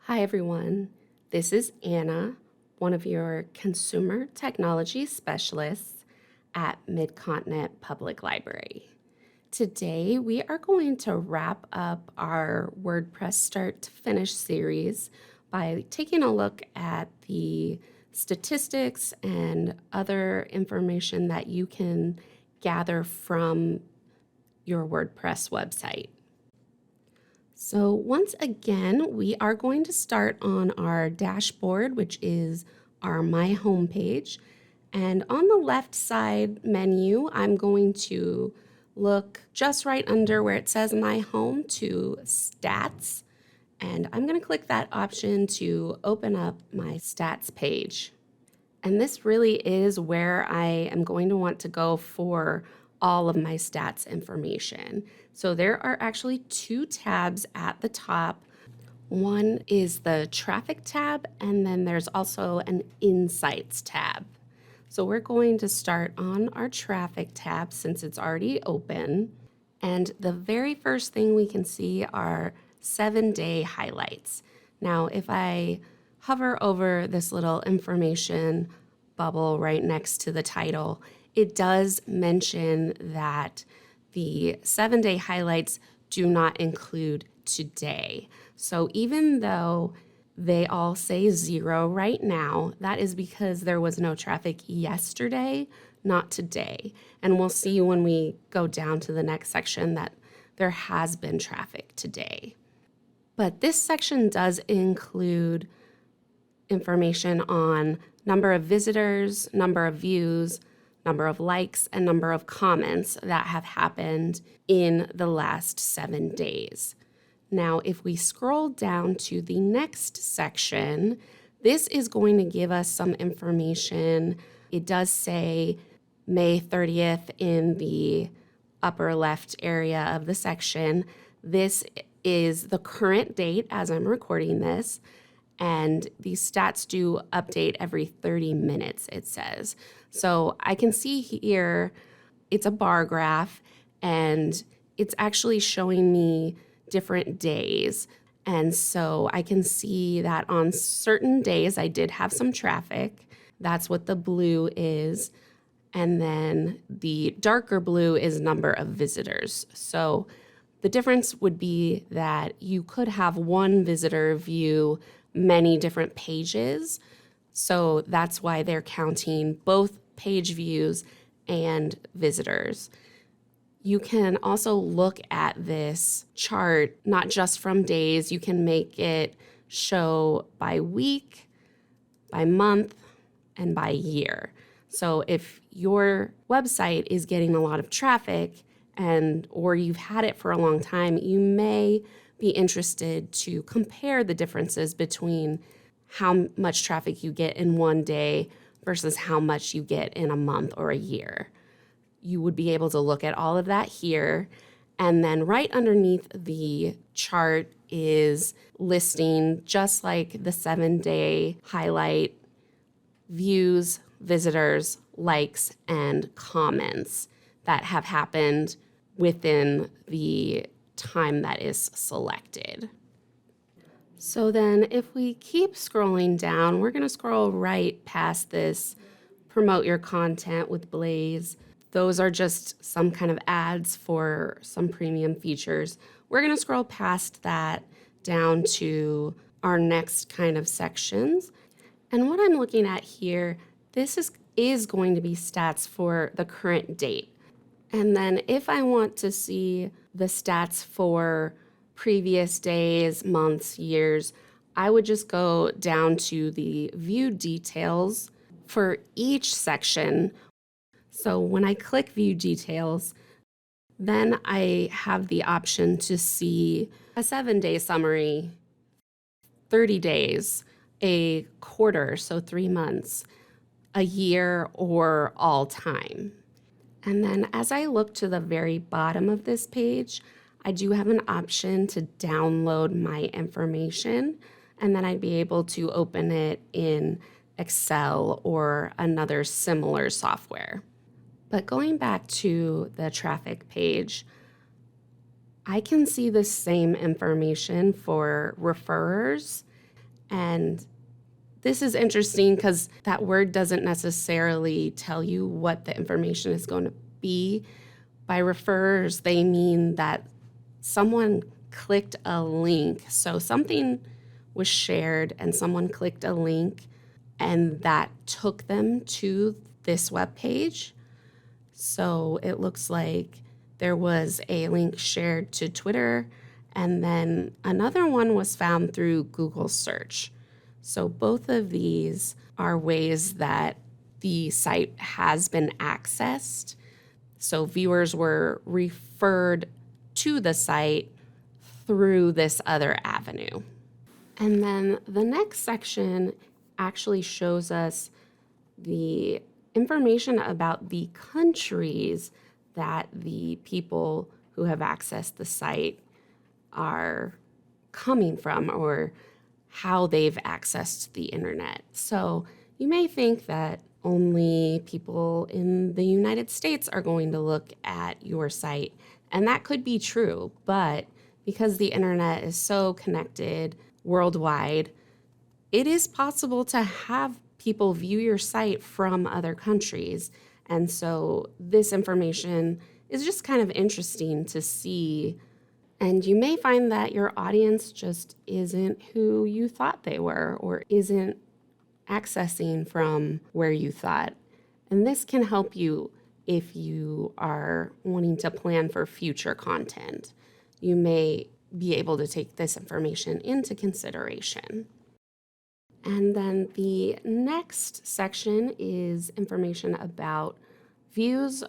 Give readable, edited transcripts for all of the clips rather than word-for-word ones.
Hi, everyone. This is Anna, one of your consumer technology specialists at Mid-Continent Public Library. Today, we are going to wrap up our WordPress Start to Finish series by taking a look at the statistics and other information that you can gather from your WordPress website. So once again, we are going to start on our dashboard, which is our My Home page. And on the left side menu, I'm going to look just right under where it says My Home to Stats. And I'm going to click that option to open up my stats page. And this really is where I am going to want to go for all of my stats information. So there are actually two tabs at the top. One is the traffic tab, and then there's also an insights tab. So we're going to start on our traffic tab since it's already open. And the very first thing we can see are 7-day highlights. Now, if I hover over this little information bubble right next to the title, it does mention that the 7-day highlights do not include today. So even though they all say 0 right now, that is because there was no traffic yesterday, not today. And we'll see when we go down to the next section that there has been traffic today. But this section does include information on number of visitors, number of views, number of likes, and number of comments that have happened in the last 7 days. Now, if we scroll down to the next section, this is going to give us some information. It does say May 30th in the upper left area of the section. This is the current date as I'm recording this. And these stats do update every 30 minutes, it says. So I can see here it's a bar graph, and it's actually showing me different days. And so I can see that on certain days I did have some traffic. That's what the blue is. And then the darker blue is number of visitors. So the difference would be that you could have one visitor view many different pages. So that's why they're counting both page views and visitors. You can also look at this chart, not just from days. You can make it show by week, by month, and by year. So if your website is getting a lot of traffic or you've had it for a long time, you may be interested to compare the differences between how much traffic you get in one day versus how much you get in a month or a year. You would be able to look at all of that here. And then right underneath the chart is listing, just like the 7-day highlight, views, visitors, likes, and comments that have happened within the time that is selected. So then if we keep scrolling down, we're going to scroll right past this promote your content with Blaze. Those are just some kind of ads for some premium features. We're going to scroll past that down to our next kind of sections. And what I'm looking at here, this is going to be stats for the current date. And then if I want to see the stats for previous days, months, years, I would just go down to the view details for each section. So when I click view details, then I have the option to see a 7-day summary, 30 days, a quarter, so 3 months, a year, or all time. And then as I look to the very bottom of this page, I do have an option to download my information, and then I'd be able to open it in Excel or another similar software. But going back to the traffic page, I can see the same information for referrers And this is interesting because that word doesn't necessarily tell you what the information is going to be. By refers, they mean that someone clicked a link. So something was shared and someone clicked a link and that took them to this web page. So it looks like there was a link shared to Twitter, and then another one was found through Google search. So both of these are ways that the site has been accessed. So viewers were referred to the site through this other avenue. And then the next section actually shows us the information about the countries that the people who have accessed the site are coming from or how they've accessed the internet. So you may think that only people in the United States are going to look at your site, and that could be true, but because the internet is so connected worldwide, it is possible to have people view your site from other countries. And so this information is just kind of interesting to see. And you may find that your audience just isn't who you thought they were or isn't accessing from where you thought. And this can help you if you are wanting to plan for future content. You may be able to take this information into consideration. And then the next section is information about views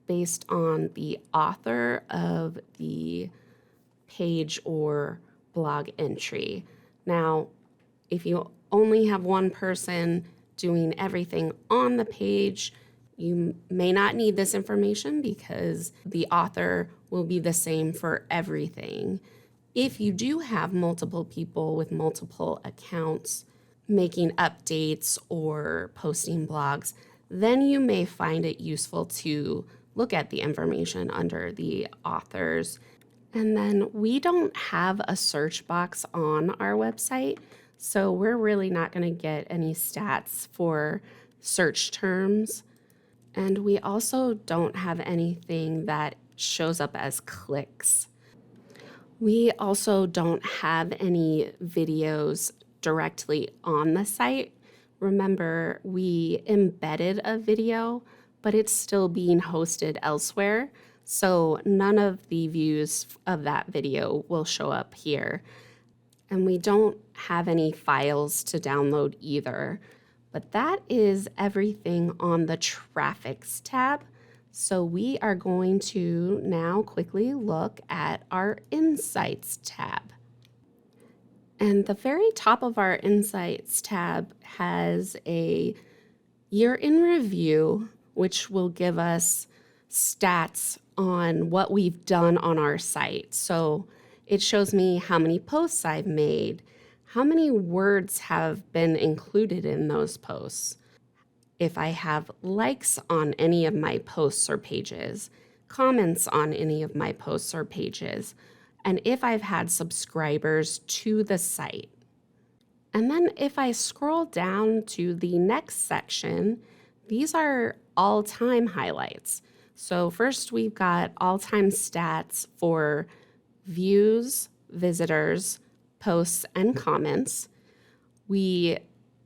based on the author of the page or blog entry. Now, if you only have one person doing everything on the page, you may not need this information because the author will be the same for everything. If you do have multiple people with multiple accounts making updates or posting blogs, then you may find it useful to look at the information under the authors. And then we don't have a search box on our website, so we're really not going to get any stats for search terms. And we also don't have anything that shows up as clicks. We also don't have any videos directly on the site. Remember, we embedded a video, but it's still being hosted elsewhere. So none of the views of that video will show up here. And we don't have any files to download either. But that is everything on the Traffics tab. So we are going to now quickly look at our Insights tab. And the very top of our Insights tab has a year in review, which will give us stats on what we've done on our site. So it shows me how many posts I've made, how many words have been included in those posts, if I have likes on any of my posts or pages, comments on any of my posts or pages, and if I've had subscribers to the site. And then if I scroll down to the next section, these are all-time highlights. So first we've got all-time stats for views, visitors, posts, and comments. We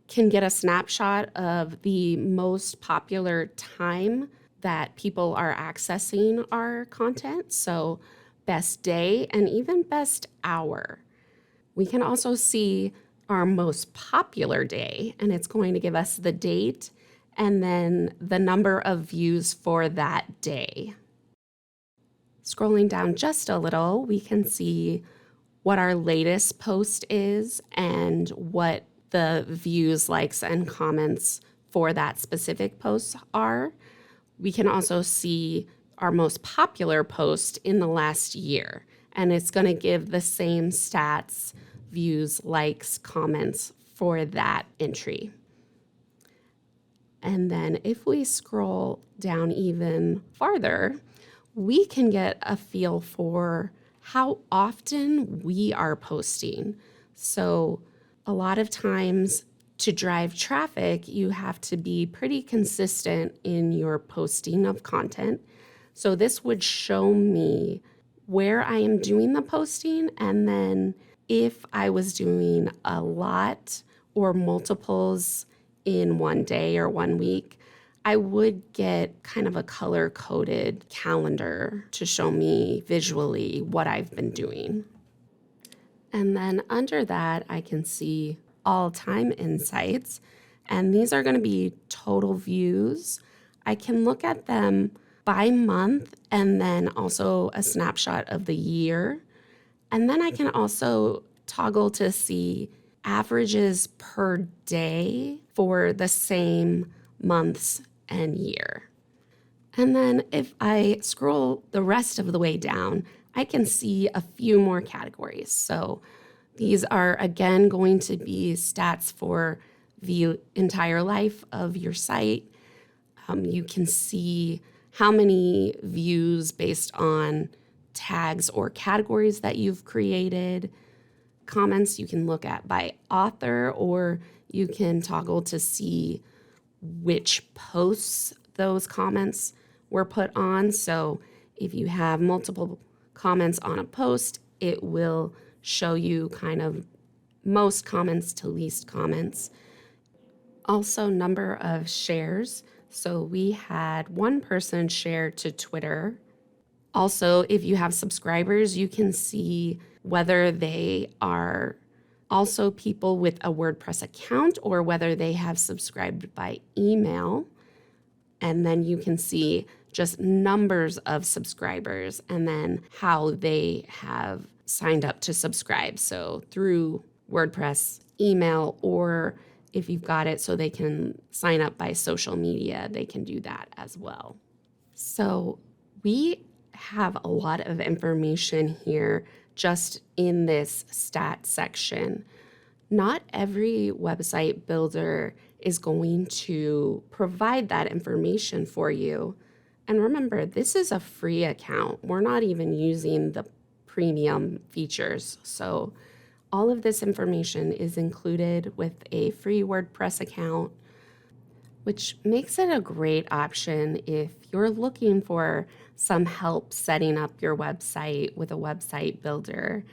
can get a snapshot of the most popular time that people are accessing our content. So best day and even best hour. We can also see our most popular day, and it's going to give us the date and then the number of views for that day. Scrolling down just a little, we can see what our latest post is and what the views, likes, and comments for that specific post are. We can also see our most popular post in the last year, and it's going to give the same stats, views, likes, comments for that entry. And then if we scroll down even farther, we can get a feel for how often we are posting. So A lot of times to drive traffic, you have to be pretty consistent in your posting of content. So this would show me where I am doing the posting, and then if I was doing a lot or multiples in one day or 1 week, I would get kind of a color-coded calendar to show me visually what I've been doing. And then under that, I can see all time insights. And these are going to be total views. I can look at them by month and then also a snapshot of the year. And then I can also toggle to see averages per day for the same months and year. And then if I scroll the rest of the way down, I can see a few more categories. So these are again going to be stats for the entire life of your site. You can see how many views based on tags or categories that you've created. Comments you can look at by author, or you can toggle to see which posts those comments were put on. So if you have multiple comments on a post, it will show you kind of most comments to least comments. Also, number of shares. So we had one person share to Twitter. Also, if you have subscribers, you can see whether they are also people with a WordPress account or whether they have subscribed by email. And then you can see just numbers of subscribers and then how they have signed up to subscribe. So through WordPress, email, or if you've got it so they can sign up by social media, they can do that as well. So we have a lot of information here just in this stat section. Not every website builder is going to provide that information for you. And remember, this is a free account. We're not even using the premium features. So all of this information is included with a free WordPress account, which makes it a great option if you're looking for some help setting up your website with a website builder.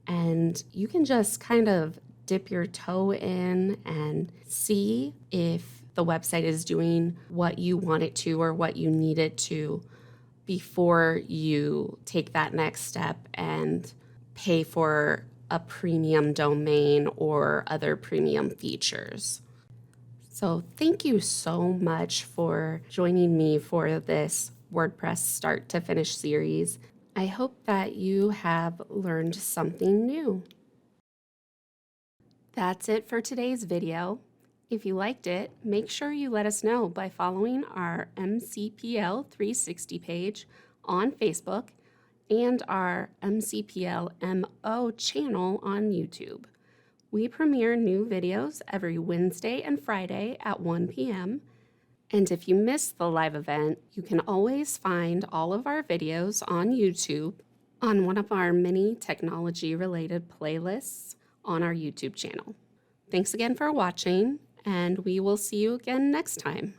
And you can just kind of dip your toe in and see if the website is doing what you want it to or what you need it to before you take that next step and pay for a premium domain or other premium features. So thank you so much for joining me for this WordPress Start to Finish series. I hope that you have learned something new. That's it for today's video. If you liked it, make sure you let us know by following our MCPL 360 page on Facebook and our MCPL MO channel on YouTube. We premiere new videos every Wednesday and Friday at 1 p.m. And if you missed the live event, you can always find all of our videos on YouTube on one of our many technology-related playlists on our YouTube channel. Thanks again for watching, and we will see you again next time.